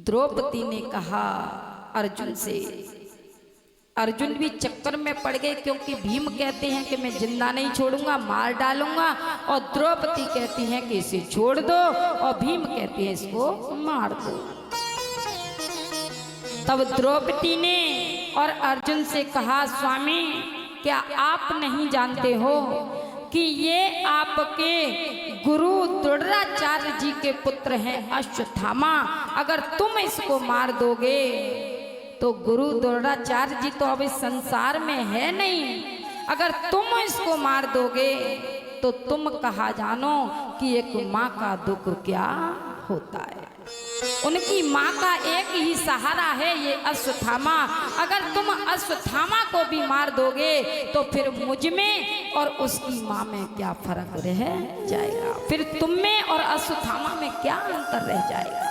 द्रौपदी ने कहा अर्जुन से, अर्जुन भी चक्कर में पड़ गए क्योंकि भीम कहते हैं कि मैं जिंदा नहीं छोड़ूंगा, मार डालूंगा, और द्रौपदी कहती हैं कि इसे छोड़ दो, और भीम कहते हैं इसको मार दो। तब द्रौपदी ने और अर्जुन से कहा, स्वामी क्या आप नहीं जानते हो कि ये आपके गुरु द्रोणाचार्य जी के पुत्र हैं अश्वत्थामा, अगर तुम इसको मार दोगे तो गुरु द्रोणाचार्य जी तो अब इस संसार में है नहीं, अगर तुम इसको मार दोगे तो तुम कहा जानो कि एक माँ का दुख क्या होता है। उनकी माँ का एक ही सहारा है ये अश्वत्थामा, अगर तुम अश्वत्थामा को भी मार दोगे तो फिर मुझ में और उसकी माँ में क्या फर्क रह जाएगा, फिर तुम में और अश्वत्थामा में क्या अंतर रह जाएगा।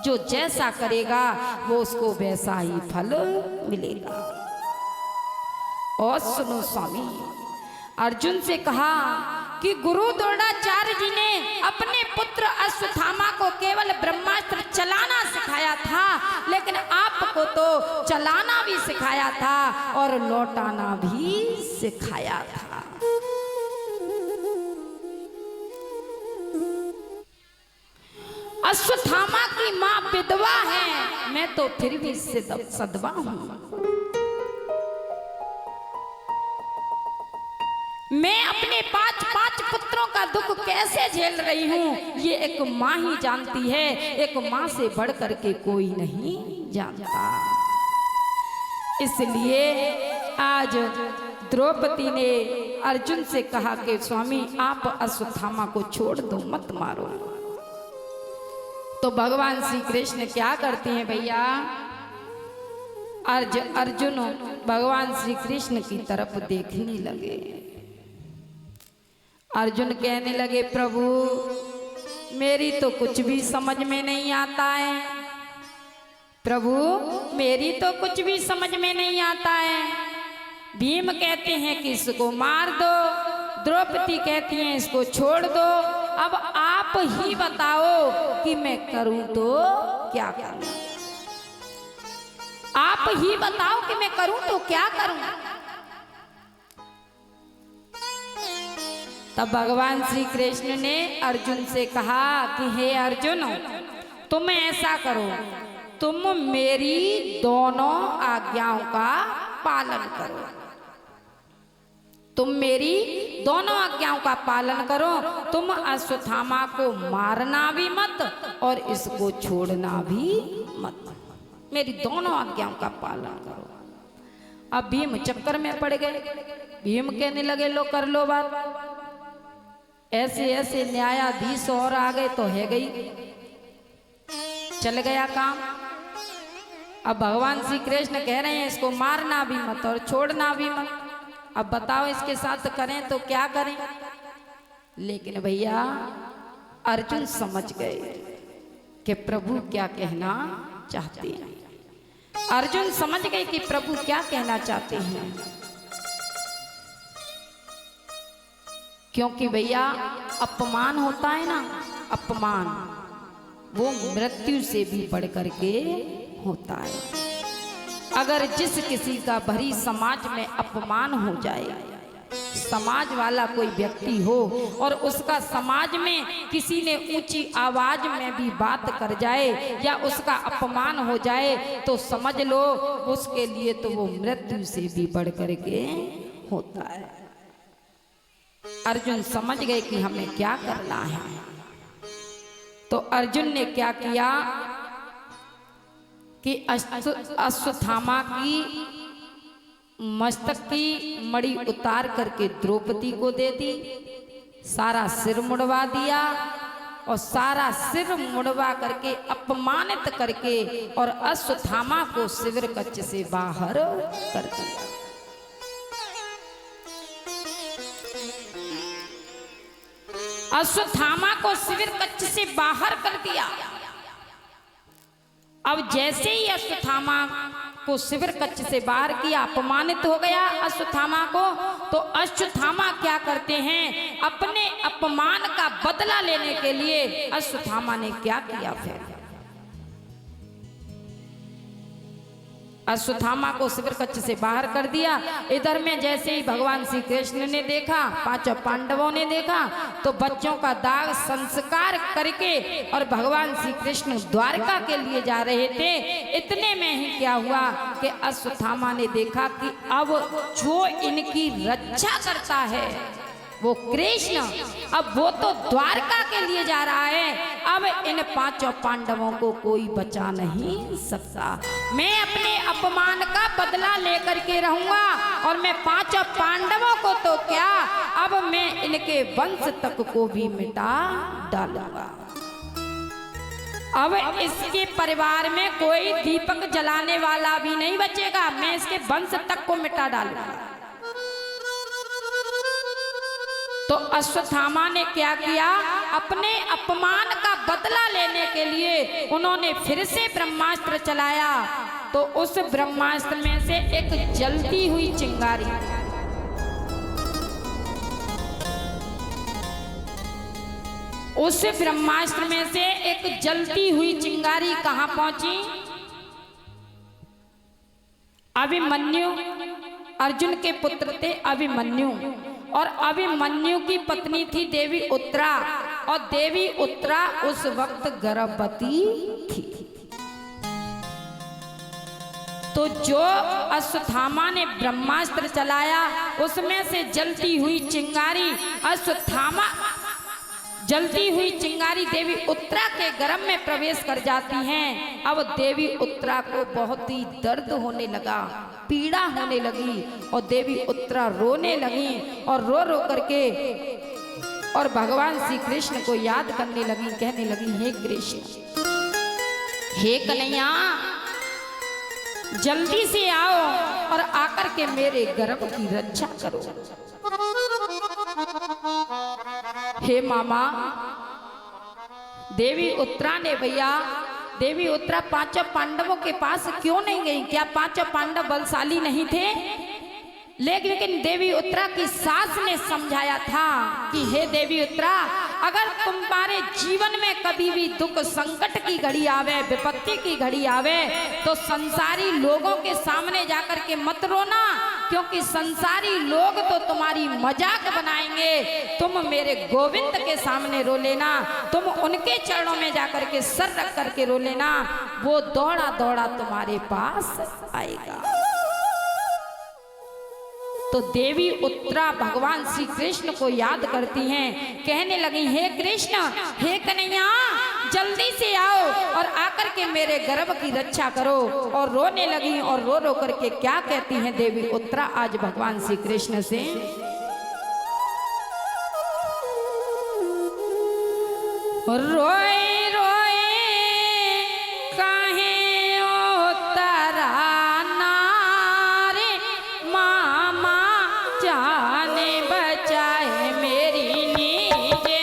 जो जैसा करेगा वो उसको वैसा ही फल मिलेगा। और सुनो स्वामी, अर्जुन से कहा कि गुरु द्रोणाचार्य जी ने अपने पुत्र अश्वत्थामा को केवल ब्रह्मास्त्र चलाना सिखाया था, लेकिन आपको तो चलाना भी सिखाया था और लौटाना भी सिखाया था। अश्वत्थामा की माँ विधवा है, मैं तो फिर भी सदवा हूं। मैं अपने पांच पुत्रों का दुख कैसे झेल रही हूँ ये एक माँ ही जानती है, एक माँ से बढ़ करके कोई नहीं जानता। इसलिए आज द्रौपदी ने अर्जुन से कहा कि स्वामी आप अश्वत्थामा को छोड़ दो, मत मारो। तो भगवान श्री कृष्ण क्या करते हैं भैया, अर्जुन भगवान श्री कृष्ण की तरफ देखने लगे। अर्जुन कहने लगे, प्रभु मेरी तो कुछ भी समझ में नहीं आता है, प्रभु मेरी तो कुछ भी समझ में नहीं आता है। भीम कहते हैं कि इसको मार दो, द्रौपदी कहती हैं इसको छोड़ दो, अब आप ही बताओ कि मैं करूं तो क्या करूं, आप ही बताओ कि मैं करूं तो क्या करूं। तब भगवान श्री कृष्ण ने अर्जुन से कहा कि हे अर्जुन तुम ऐसा करो, तुम मेरी दोनों आज्ञाओं का पालन करो, तुम मेरी दोनों आज्ञाओं का पालन करो, तुम अश्वत्थामा को मारना भी मत और इसको छोड़ना भी मत, मेरी दोनों आज्ञाओं का पालन करो। अब भीम चक्कर में पड़ गए, भीम कहने लगे लो कर लो बात, ऐसे ऐसे न्यायाधीश और आ गए तो है गई, चल गया काम। अब भगवान श्री कृष्ण कह रहे हैं इसको मारना भी मत और छोड़ना भी मत, अब बताओ इसके साथ करें तो क्या करें। लेकिन भैया अर्जुन समझ गए कि प्रभु क्या कहना चाहते हैं, अर्जुन समझ गए कि प्रभु क्या कहना चाहते हैं, क्योंकि भैया अपमान होता है ना, अपमान वो मृत्यु से भी बढ़ करके होता है। अगर जिस किसी का भरी समाज में अपमान हो जाए, समाज वाला कोई व्यक्ति हो और उसका समाज में किसी ने ऊंची आवाज में भी बात कर जाए या उसका अपमान हो जाए तो समझ लो उसके लिए तो वो मृत्यु से भी बढ़ करके होता है। अर्जुन समझ गए कि हमें क्या करना है, तो अर्जुन ने क्या किया कि अश्वत्थामा की मस्तक की मणि उतार करके द्रौपदी को दे दी, सारा सिर मुड़वा दिया और सारा सिर मुड़वा करके अपमानित करके और अश्वत्थामा को शिविर कक्ष से बाहर कर दिया। अश्वत्थामा को शिविर कक्ष से बाहर कर दिया। अब जैसे ही अश्वत्थामा को शिविर कक्ष से बाहर किया, अपमानित हो गया अश्वत्थामा को, तो अश्वत्थामा क्या करते हैं, अपने अपमान का बदला लेने के लिए अश्वत्थामा ने क्या किया, फिर अश्वत्थामा को शिविर कक्ष से बाहर कर दिया। इधर में जैसे ही भगवान श्री कृष्ण ने देखा, पांचों पांडवों ने देखा, तो बच्चों का दाग संस्कार करके और भगवान श्री कृष्ण द्वारका के लिए जा रहे थे। इतने में ही क्या हुआ कि अश्वत्थामा ने देखा कि अब जो इनकी रक्षा करता है वो कृष्ण, अब वो तो द्वारका के लिए जा रहा है। अब इन पांचों पांडवों को कोई बचा नहीं सकता। मैं अपने अपमान का बदला लेकर के रहूंगा और मैं पांचों पांडवों को तो क्या, अब मैं इनके वंश तक को भी मिटा डालूंगा। अब इसके परिवार में कोई दीपक जलाने वाला भी नहीं बचेगा, मैं इसके वंश तक को मिटा डालूंगा। तो अश्वत्थामा ने क्या किया, अपने अपमान का बदला लेने के लिए उन्होंने फिर से ब्रह्मास्त्र चलाया। तो उस ब्रह्मास्त्र में से एक जलती हुई चिंगारी, उस ब्रह्मास्त्र में से एक जलती हुई चिंगारी कहां पहुंची? अभिमन्यु, अर्जुन के पुत्र थे अभिमन्यु, और अभिमन्यु की पत्नी थी देवी उत्तरा, और देवी उत्तरा उस वक्त गर्भवती थी। तो जो अश्वत्थामा ने ब्रह्मास्त्र चलाया उसमें से जलती हुई चिंगारी अश्वत्थामा, जलती हुई चिंगारी देवी उत्तरा के गर्भ में प्रवेश कर जाती हैं। अब देवी उत्तरा को बहुत ही दर्द होने लगा, पीड़ा होने लगी, और देवी उत्तरा रोने लगी और रो रो करके और भगवान श्री कृष्ण को याद करने लगी, कहने लगी, हे कृष्ण, हे कन्हैया, जल्दी से आओ और आकर के मेरे गर्भ की रक्षा करो। हे मामा, देवी उत्तरा ने, भैया देवी उत्तरा पांचों पांडवों के पास क्यों नहीं गई? क्या पांचों पांडव बलशाली नहीं थे? लेकिन देवी उत्तरा की सास ने समझाया था कि हे देवी उत्तरा, अगर तुम्हारे जीवन में कभी भी दुख संकट की घड़ी आवे, विपत्ति की घड़ी आवे, तो संसारी लोगों के सामने जाकर के मत रोना, क्योंकि संसारी लोग तो तुम्हारी मजाक बनाएंगे। तुम मेरे गोविंद के सामने रो लेना, तुम उनके चरणों में जाकर के सर रख करके रो लेना, वो दौड़ा दौड़ा तुम्हारे पास आएगा। तो देवी उत्तरा भगवान श्री कृष्ण को याद करती हैं, कहने लगी, हे कृष्ण, हे कन्हैया, जल्दी से आओ और आकर के मेरे गर्भ की रक्षा करो। और रोने लगी, और रो रो करके क्या कहती हैं देवी उत्तरा आज भगवान श्री कृष्ण से? रोए रोए काहे उत्तरा नारे, मामा जाने बचाए मेरी नीजे।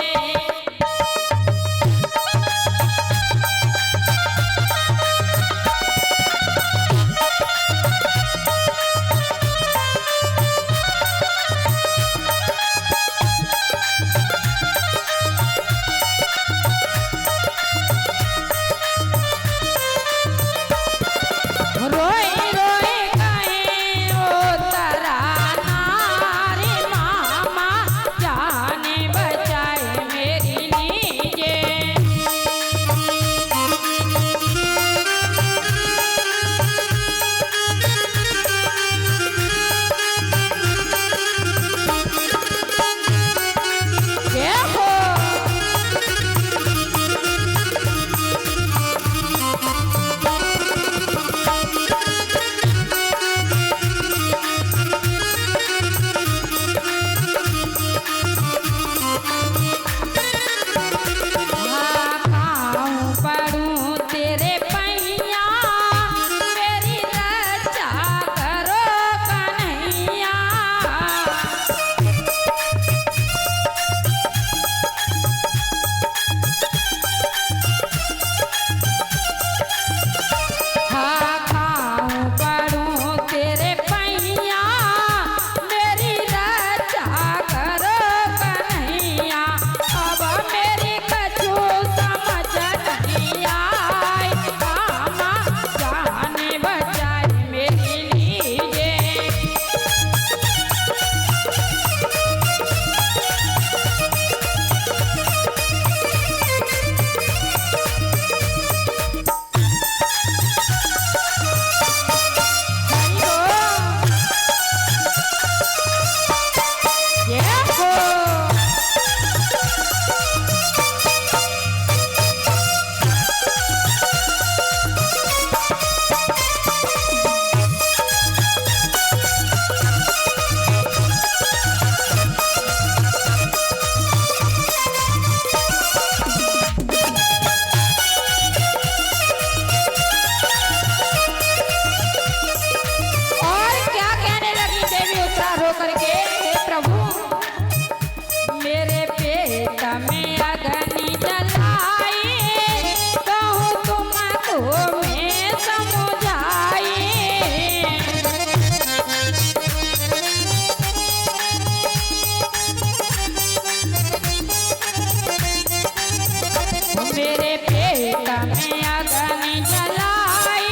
मेरे पेट में अग्नि जलाई,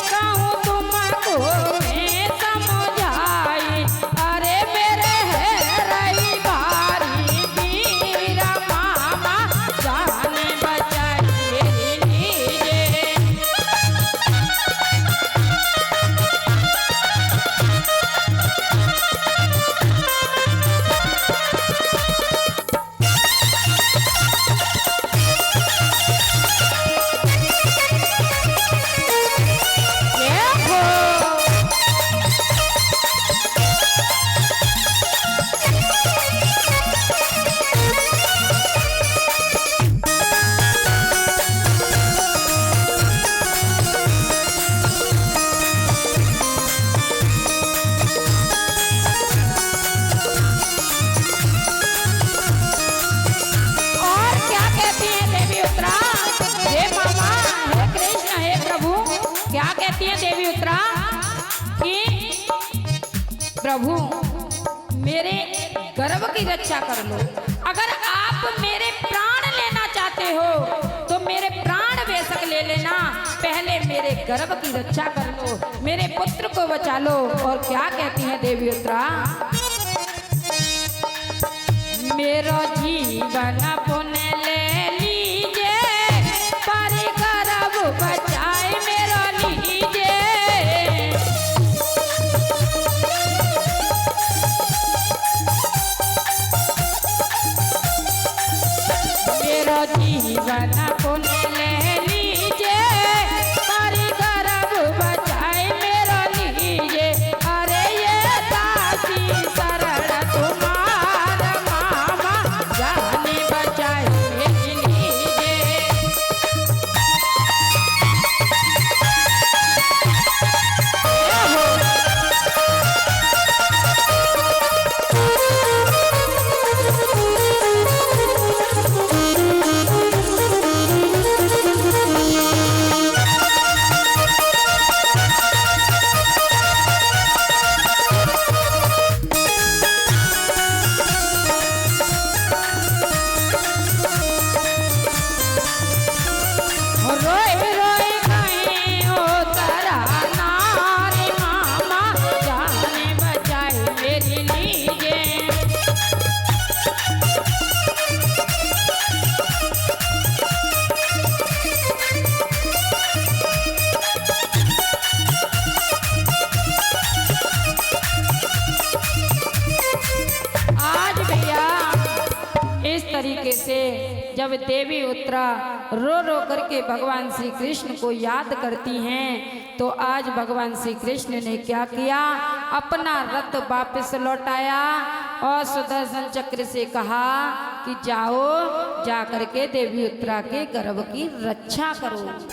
कहूँ तुमको मैं समझाई। अरे मेरे है रही भारी वीर मामा, जान बचाई मेरी लीजे। क्या कहती है देवी उत्तरा कि प्रभु मेरे गर्भ की रक्षा कर लो। अगर आप मेरे प्राण लेना चाहते हो तो मेरे प्राण बेशक ले लेना, पहले मेरे गर्भ की रक्षा कर लो, मेरे पुत्र को बचा लो। और क्या कहती है देवी उत्तरा, मेरा जीवन पुण्य ले लीजिए, पर गर्भ बचाए मेरा लीजिए। मेरा जीवन पुण्य ले लीजिए, पर गर्भ बचाए मेरा लीजिए। अरे ये दासी शरण तुम्हारा मामा, जाने बचाए मेरी लीजिए। रोए रोए कहीं ओ तारा नारी मामा, जाने बचाए मेरी लीजिए। आज भैया इस तरीके से जब देवी उत्तरा रो रो करके भगवान श्री कृष्ण को याद करती हैं, तो आज भगवान श्री कृष्ण ने क्या किया, अपना रथ वापस लौटाया और सुदर्शन चक्र से कहा कि जाओ, जा करके देवी उत्तरा के गर्भ की रक्षा करो।